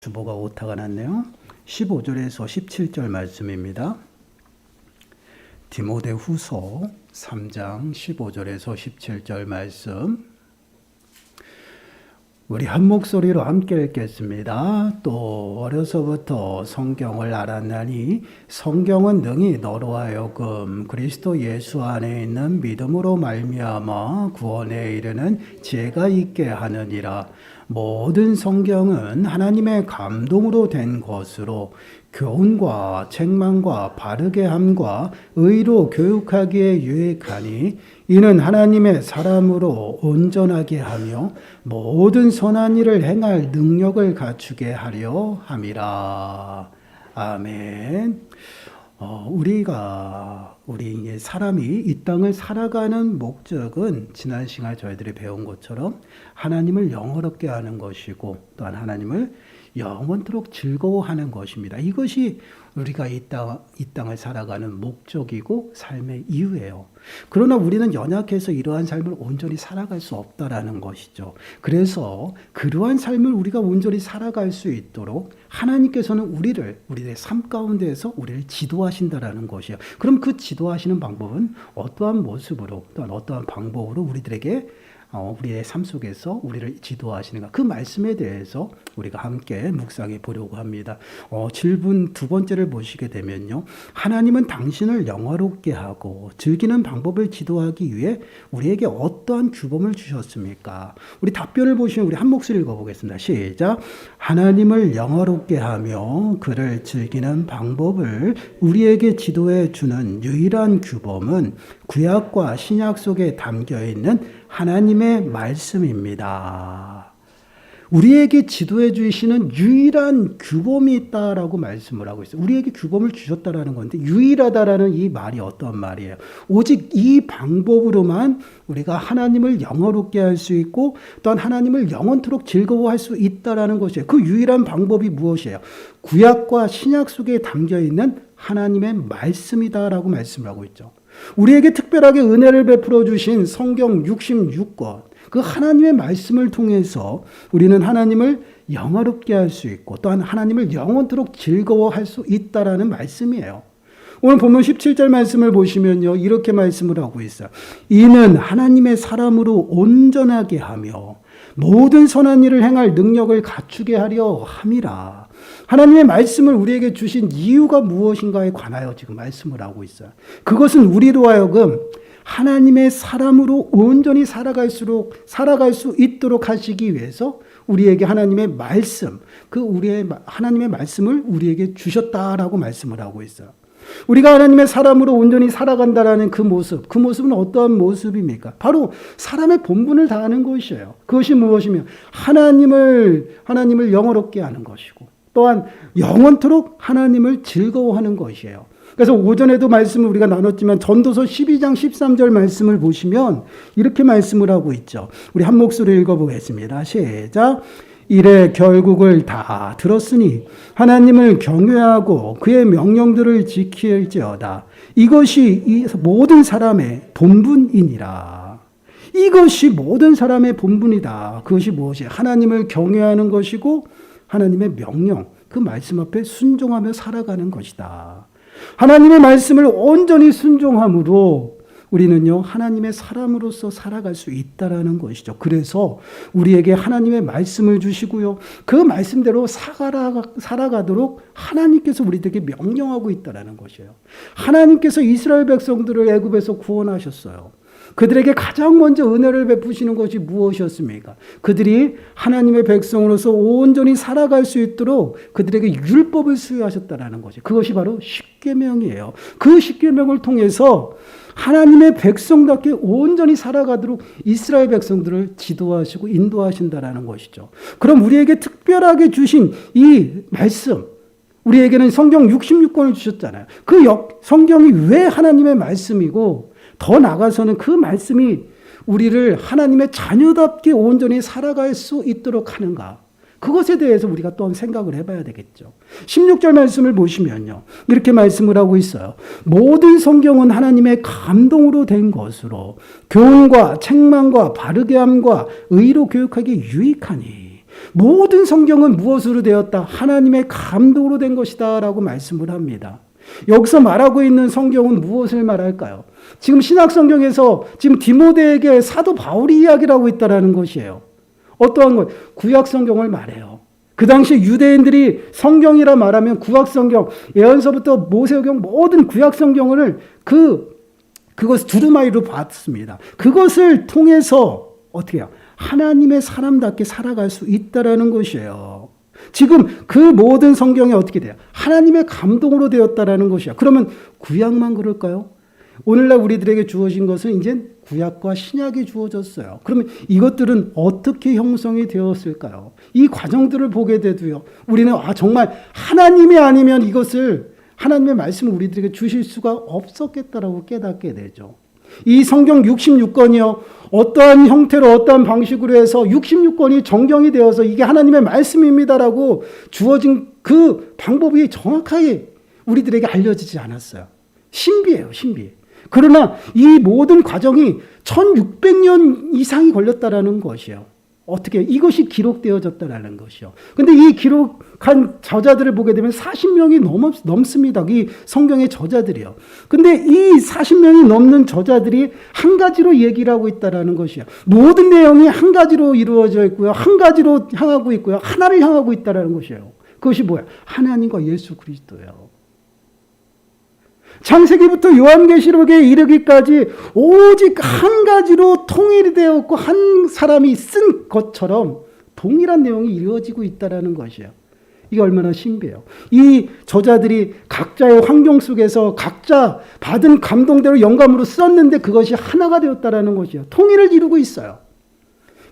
주보가 오타가 났네요. 15절에서 17절 말씀입니다. 디모데후서 3장 15절에서 17절 말씀. 우리 한 목소리로 함께 읽겠습니다. 또 어려서부터 성경을 알았나니 성경은 능히 너로 하여금 그리스도 예수 안에 있는 믿음으로 말미암아 구원에 이르는 지혜가 있게 하느니라. 모든 성경은 하나님의 감동으로 된 것으로 교훈과 책망과 바르게 함과 의로 교육하기에 유익하니 이는 하나님의 사람으로 온전하게 하며 모든 선한 일을 행할 능력을 갖추게 하려 함이라. 아멘. 우리 사람이 이 땅을 살아가는 목적은 지난 시간에 저희들이 배운 것처럼 하나님을 영화롭게 하는 것이고 또한 하나님을 영원토록 즐거워하는 것입니다. 이것이 우리가 이 땅을 살아가는 목적이고 삶의 이유예요. 그러나 우리는 연약해서 이러한 삶을 온전히 살아갈 수 없다라는 것이죠. 그래서 그러한 삶을 우리가 온전히 살아갈 수 있도록 하나님께서는 우리의 삶 가운데에서 우리를 지도하신다라는 것이에요. 그럼 그 지도하시는 방법은 어떠한 모습으로 또한 어떠한 방법으로 우리의 삶 속에서 우리를 지도하시는가, 그 말씀에 대해서 우리가 함께 묵상해 보려고 합니다. 질문 두 번째를 보시게 되면요, 하나님은 당신을 영화롭게 하고 즐기는 방법을 지도하기 위해 우리에게 어떠한 규범을 주셨습니까? 우리 답변을 보시면 우리 한 목소리 읽어보겠습니다. 시작. 하나님을 영화롭게 하며 그를 즐기는 방법을 우리에게 지도해 주는 유일한 규범은 구약과 신약 속에 담겨 있는 하나님의 말씀입니다. 우리에게 지도해 주시는 유일한 규범이 있다라고 말씀을 하고 있어요. 우리에게 규범을 주셨다라는 건데, 유일하다라는 이 말이 어떤 말이에요? 오직 이 방법으로만 우리가 하나님을 영화롭게 할 수 있고 또한 하나님을 영원토록 즐거워할 수 있다라는 것이에요. 그 유일한 방법이 무엇이에요? 구약과 신약 속에 담겨 있는 하나님의 말씀이다라고 말씀을 하고 있죠. 우리에게 특별하게 은혜를 베풀어 주신 성경 66권, 그 하나님의 말씀을 통해서 우리는 하나님을 영화롭게 할 수 있고 또한 하나님을 영원토록 즐거워할 수 있다라는 말씀이에요. 오늘 본문 17절 말씀을 보시면요, 이렇게 말씀을 하고 있어요. 이는 하나님의 사람으로 온전하게 하며 모든 선한 일을 행할 능력을 갖추게 하려 함이라. 하나님의 말씀을 우리에게 주신 이유가 무엇인가에 관하여 지금 말씀을 하고 있어요. 그것은 우리로 하여금 하나님의 사람으로 온전히 살아갈 수 있도록 하시기 위해서 우리에게 하나님의 말씀, 하나님의 말씀을 우리에게 주셨다라고 말씀을 하고 있어요. 우리가 하나님의 사람으로 온전히 살아간다라는 그 모습은 어떠한 모습입니까? 바로 사람의 본분을 다하는 것이에요. 그것이 무엇이며 하나님을 영화롭게 하는 것이고 또한 영원토록 하나님을 즐거워하는 것이에요. 그래서 오전에도 말씀을 우리가 나눴지만 전도서 12장 13절 말씀을 보시면 이렇게 말씀을 하고 있죠. 우리 한 목소리 읽어보겠습니다. 시작. 이래 결국을 다 들었으니 하나님을 경외하고 그의 명령들을 지킬지어다. 이것이 모든 사람의 본분이니라. 이것이 모든 사람의 본분이다. 그것이 무엇이에요? 하나님을 경외하는 것이고 하나님의 명령, 그 말씀 앞에 순종하며 살아가는 것이다. 하나님의 말씀을 온전히 순종함으로 우리는요, 하나님의 사람으로서 살아갈 수 있다라는 것이죠. 그래서 우리에게 하나님의 말씀을 주시고요, 그 말씀대로 살아가도록 하나님께서 우리들에게 명령하고 있다라는 것이에요. 하나님께서 이스라엘 백성들을 애굽에서 구원하셨어요. 그들에게 가장 먼저 은혜를 베푸시는 것이 무엇이었습니까? 그들이 하나님의 백성으로서 온전히 살아갈 수 있도록 그들에게 율법을 수여하셨다는 것이, 그것이 바로 십계명이에요. 그 십계명을 통해서 하나님의 백성답게 온전히 살아가도록 이스라엘 백성들을 지도하시고 인도하신다는 것이죠. 그럼 우리에게 특별하게 주신 이 말씀, 우리에게는 성경 66권을 주셨잖아요. 그 성경이 왜 하나님의 말씀이고 더 나아가서는 그 말씀이 우리를 하나님의 자녀답게 온전히 살아갈 수 있도록 하는가, 그것에 대해서 우리가 또 생각을 해봐야 되겠죠. 16절 말씀을 보시면요, 이렇게 말씀을 하고 있어요. 모든 성경은 하나님의 감동으로 된 것으로 교훈과 책망과 바르게 함과 의로 교육하기에 유익하니 모든 성경은 무엇으로 되었다? 하나님의 감동으로 된 것이다 라고 말씀을 합니다. 여기서 말하고 있는 성경은 무엇을 말할까요? 지금 신약성경에서 지금 디모데에게 사도 바울이 이야기를 하고 있다는 것이에요. 어떠한 것? 구약성경을 말해요. 그 당시 유대인들이 성경이라 말하면 구약성경, 예언서부터 모세오경 모든 구약성경을 그것을 두루마리로 봤습니다. 그것을 통해서 어떻게 해요? 하나님의 사람답게 살아갈 수 있다는 것이에요. 지금 그 모든 성경이 어떻게 돼요? 하나님의 감동으로 되었다는 것이야. 그러면 구약만 그럴까요? 오늘날 우리들에게 주어진 것은 이제 구약과 신약이 주어졌어요. 그러면 이것들은 어떻게 형성이 되었을까요? 이 과정들을 보게 돼도요. 우리는 정말 하나님이 아니면 이것을 하나님의 말씀을 우리들에게 주실 수가 없었겠다라고 깨닫게 되죠. 이 성경 66권이요. 어떠한 형태로 어떠한 방식으로 해서 66권이 정경이 되어서 이게 하나님의 말씀입니다라고 주어진 그 방법이 정확하게 우리들에게 알려지지 않았어요. 신비예요, 신비. 그러나 이 모든 과정이 1600년 이상이 걸렸다라는 것이에요. 어떻게? 이것이 기록되어졌다라는 것이요. 근데 이 기록한 저자들을 보게 되면 40명이 넘습니다. 이 성경의 저자들이요. 근데 이 40명이 넘는 저자들이 한 가지로 얘기를 하고 있다라는 것이요. 모든 내용이 한 가지로 이루어져 있고요. 한 가지로 향하고 있고요. 하나를 향하고 있다라는 것이에요. 그것이 뭐야? 하나님과 예수 그리스도예요. 창세기부터 요한계시록에 이르기까지 오직 한 가지로 통일이 되었고 한 사람이 쓴 것처럼 동일한 내용이 이루어지고 있다는 것이에요. 이게 얼마나 신비해요. 이 저자들이 각자의 환경 속에서 각자 받은 감동대로 영감으로 썼는데 그것이 하나가 되었다는 것이에요. 통일을 이루고 있어요.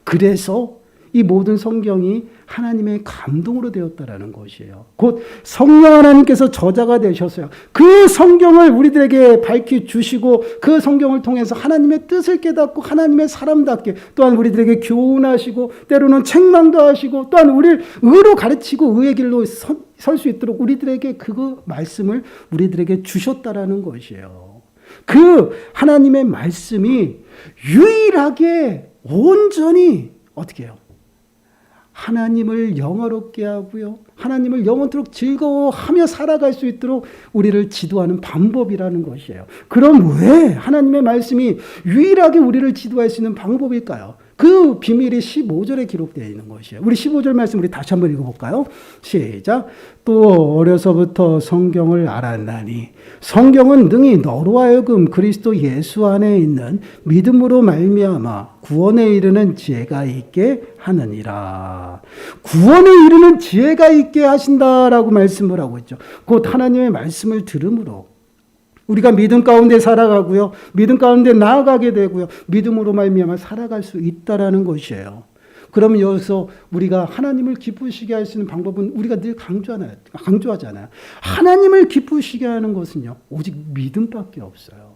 그래서 이 모든 성경이 하나님의 감동으로 되었다라는 것이에요. 곧 성령 하나님께서 저자가 되셨어요. 그 성경을 우리들에게 밝히 주시고 그 성경을 통해서 하나님의 뜻을 깨닫고 하나님의 사람답게 또한 우리들에게 교훈하시고 때로는 책망도 하시고 또한 우리를 의로 가르치고 의의 길로 설 수 있도록 우리들에게 그 말씀을 우리들에게 주셨다라는 것이에요. 그 하나님의 말씀이 유일하게 온전히 어떻게 해요? 하나님을 영화롭게 하고요. 하나님을 영원토록 즐거워하며 살아갈 수 있도록 우리를 지도하는 방법이라는 것이에요. 그럼 왜 하나님의 말씀이 유일하게 우리를 지도할 수 있는 방법일까요? 그 비밀이 15절에 기록되어 있는 것이에요. 우리 15절 말씀 우리 다시 한번 읽어볼까요? 시작. 또 어려서부터 성경을 알았나니 성경은 능히 너로 하여금 그리스도 예수 안에 있는 믿음으로 말미암아 구원에 이르는 지혜가 있게 하느니라. 구원에 이르는 지혜가 있게 하신다라고 말씀을 하고 있죠. 곧 하나님의 말씀을 들음으로 우리가 믿음 가운데 살아가고요. 믿음 가운데 나아가게 되고요. 믿음으로 말미암아 살아갈 수 있다라는 것이에요. 그러면 여기서 우리가 하나님을 기쁘시게 할 수 있는 방법은 우리가 늘 강조하잖아요. 하나님을 기쁘시게 하는 것은요. 오직 믿음밖에 없어요.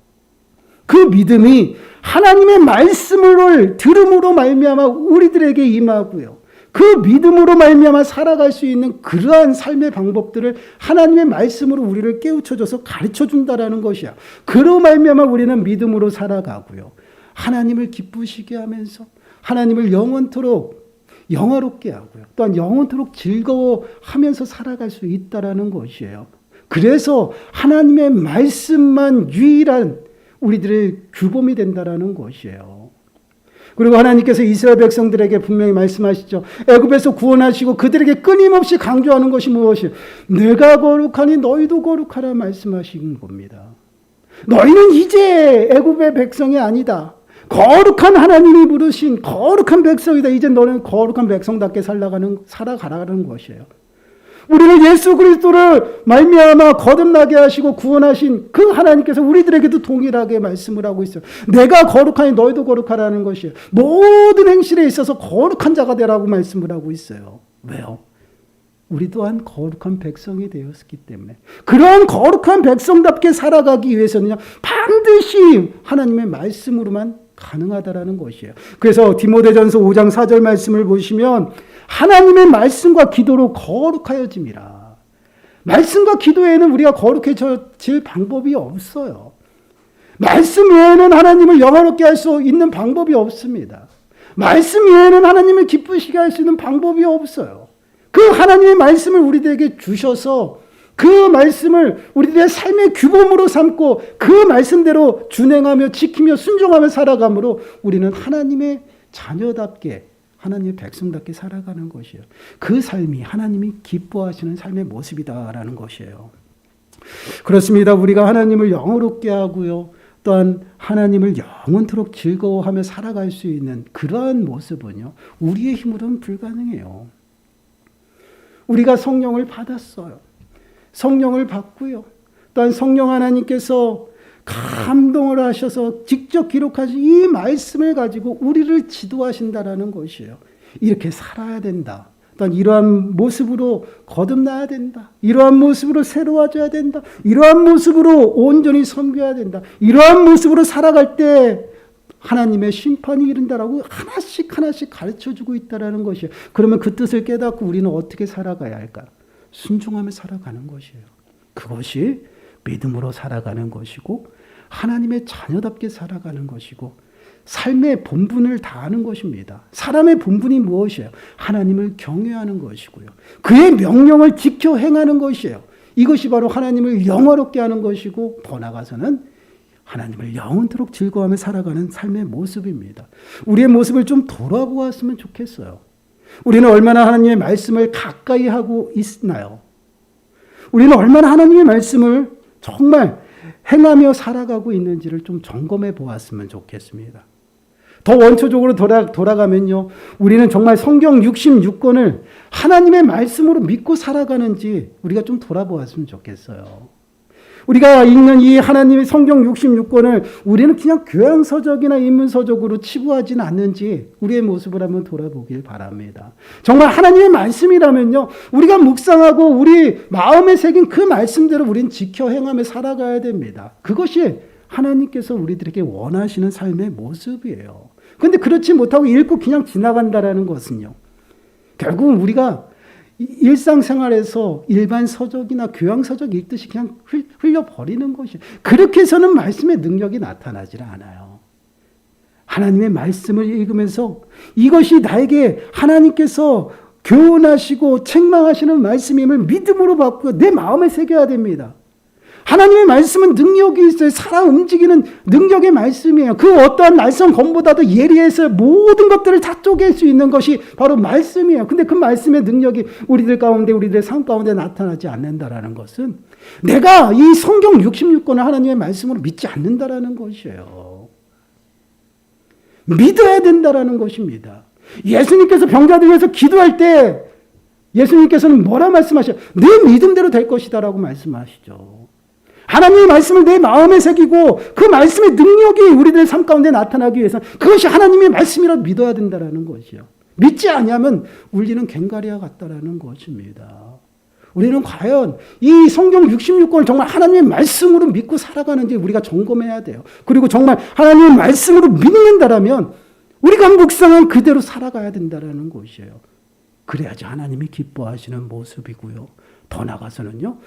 그 믿음이 하나님의 말씀을 들음으로 말미암아 우리들에게 임하고요. 그 믿음으로 말미암아 살아갈 수 있는 그러한 삶의 방법들을 하나님의 말씀으로 우리를 깨우쳐줘서 가르쳐준다라는 것이야. 그로 말미암아 우리는 믿음으로 살아가고요. 하나님을 기쁘시게 하면서 하나님을 영원토록 영화롭게 하고요. 또한 영원토록 즐거워하면서 살아갈 수 있다라는 것이에요. 그래서 하나님의 말씀만 유일한 우리들의 규범이 된다라는 것이에요. 그리고 하나님께서 이스라엘 백성들에게 분명히 말씀하시죠. 애굽에서 구원하시고 그들에게 끊임없이 강조하는 것이 무엇이에요? 내가 거룩하니 너희도 거룩하라 말씀하신 겁니다. 너희는 이제 애굽의 백성이 아니다. 거룩한 하나님이 부르신 거룩한 백성이다. 이제 너는 거룩한 백성답게 살아가라는 것이에요. 우리를 예수 그리스도를 말미암아 거듭나게 하시고 구원하신 그 하나님께서 우리들에게도 동일하게 말씀을 하고 있어요. 내가 거룩하니 너희도 거룩하라는 것이에요. 모든 행실에 있어서 거룩한 자가 되라고 말씀을 하고 있어요. 왜요? 우리 또한 거룩한 백성이 되었기 때문에. 그런 거룩한 백성답게 살아가기 위해서는요, 반드시 하나님의 말씀으로만 가능하다라는 것이에요. 그래서 디모데전서 5장 4절 말씀을 보시면 하나님의 말씀과 기도로 거룩하여짐이라. 말씀과 기도에는 우리가 거룩해질 방법이 없어요. 말씀 외에는 하나님을 영화롭게 할 수 있는 방법이 없습니다. 말씀 외에는 하나님을 기쁘시게 할 수 있는 방법이 없어요. 그 하나님의 말씀을 우리들에게 주셔서 그 말씀을 우리들의 삶의 규범으로 삼고 그 말씀대로 준행하며 지키며 순종하며 살아감으로 우리는 하나님의 자녀답게 하나님의 백성답게 살아가는 것이에요. 그 삶이 하나님이 기뻐하시는 삶의 모습이다라는 것이에요. 그렇습니다. 우리가 하나님을 영화롭게 하고요. 또한 하나님을 영원토록 즐거워하며 살아갈 수 있는 그러한 모습은요. 우리의 힘으로는 불가능해요. 우리가 성령을 받았어요. 성령을 받고요. 또한 성령 하나님께서 감동을 하셔서 직접 기록하신 이 말씀을 가지고 우리를 지도하신다라는 것이에요. 이렇게 살아야 된다. 또한 이러한 모습으로 거듭나야 된다. 이러한 모습으로 새로워져야 된다. 이러한 모습으로 온전히 섬겨야 된다. 이러한 모습으로 살아갈 때 하나님의 심판이 이른다라고 하나씩 하나씩 가르쳐주고 있다는 것이에요. 그러면 그 뜻을 깨닫고 우리는 어떻게 살아가야 할까? 순종하며 살아가는 것이에요. 그것이 믿음으로 살아가는 것이고 하나님의 자녀답게 살아가는 것이고 삶의 본분을 다하는 것입니다. 사람의 본분이 무엇이에요? 하나님을 경외하는 것이고요. 그의 명령을 지켜 행하는 것이에요. 이것이 바로 하나님을 영화롭게 하는 것이고 더 나아가서는 하나님을 영원토록 즐거워하며 살아가는 삶의 모습입니다. 우리의 모습을 좀 돌아보았으면 좋겠어요. 우리는 얼마나 하나님의 말씀을 가까이 하고 있나요? 우리는 얼마나 하나님의 말씀을 정말 행하며 살아가고 있는지를 좀 점검해 보았으면 좋겠습니다. 더 원초적으로 돌아가면요. 우리는 정말 성경 66권을 하나님의 말씀으로 믿고 살아가는지 우리가 좀 돌아보았으면 좋겠어요. 우리가 읽는 이 하나님의 성경 66권을 우리는 그냥 교양서적이나 인문서적으로 치부하지는 않는지 우리의 모습을 한번 돌아보길 바랍니다. 정말 하나님의 말씀이라면요. 우리가 묵상하고 우리 마음에 새긴 그 말씀대로 우리는 지켜 행하며 살아가야 됩니다. 그것이 하나님께서 우리들에게 원하시는 삶의 모습이에요. 그런데 그렇지 못하고 읽고 그냥 지나간다라는 것은요. 결국은 우리가 일상생활에서 일반 서적이나 교양서적 읽듯이 그냥 흘려버리는 것이에요. 그렇게 해서는 말씀의 능력이 나타나질 않아요. 하나님의 말씀을 읽으면서 이것이 나에게 하나님께서 교훈하시고 책망하시는 말씀임을 믿음으로 받고 내 마음에 새겨야 됩니다. 하나님의 말씀은 능력이 있어요. 살아 움직이는 능력의 말씀이에요. 그 어떠한 날선 검보다도 예리해서 모든 것들을 다 쪼갤 수 있는 것이 바로 말씀이에요. 근데 그 말씀의 능력이 우리들 가운데 우리들의 삶 가운데 나타나지 않는다라는 것은 내가 이 성경 66권을 하나님의 말씀으로 믿지 않는다라는 것이에요. 믿어야 된다라는 것입니다. 예수님께서 병자들 위해서 기도할 때 예수님께서는 뭐라 말씀하셔요? 내 믿음대로 될 것이다라고 말씀하시죠. 하나님의 말씀을 내 마음에 새기고 그 말씀의 능력이 우리들의 삶 가운데 나타나기 위해서 그것이 하나님의 말씀이라고 믿어야 된다는 것이요. 믿지 않으면 울리는 갱가리와 같다라는 것입니다. 우리는 과연 이 성경 66권을 정말 하나님의 말씀으로 믿고 살아가는지 우리가 점검해야 돼요. 그리고 정말 하나님의 말씀으로 믿는다라면 우리가 묵상한 그대로 살아가야 된다는 것이에요. 그래야지 하나님이 기뻐하시는 모습이고요. 더 나아가서는요.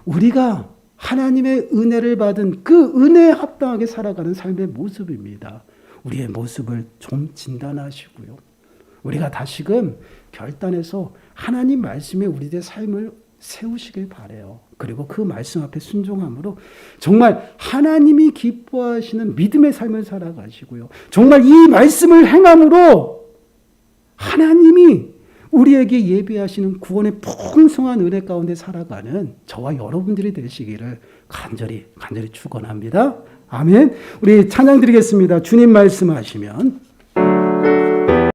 우리가 하나님의 은혜를 받은 그 은혜에 합당하게 살아가는 삶의 모습입니다. 우리의 모습을 좀 진단하시고요. 우리가 다시금 결단해서 하나님 말씀에 우리의 삶을 세우시길 바라요. 그리고 그 말씀 앞에 순종함으로 정말 하나님이 기뻐하시는 믿음의 삶을 살아가시고요. 정말 이 말씀을 행함으로 하나님이 우리에게 예비하시는 구원의 풍성한 은혜 가운데 살아가는 저와 여러분들이 되시기를 간절히 축원합니다. 아멘. 우리 찬양 드리겠습니다. 주님 말씀하시면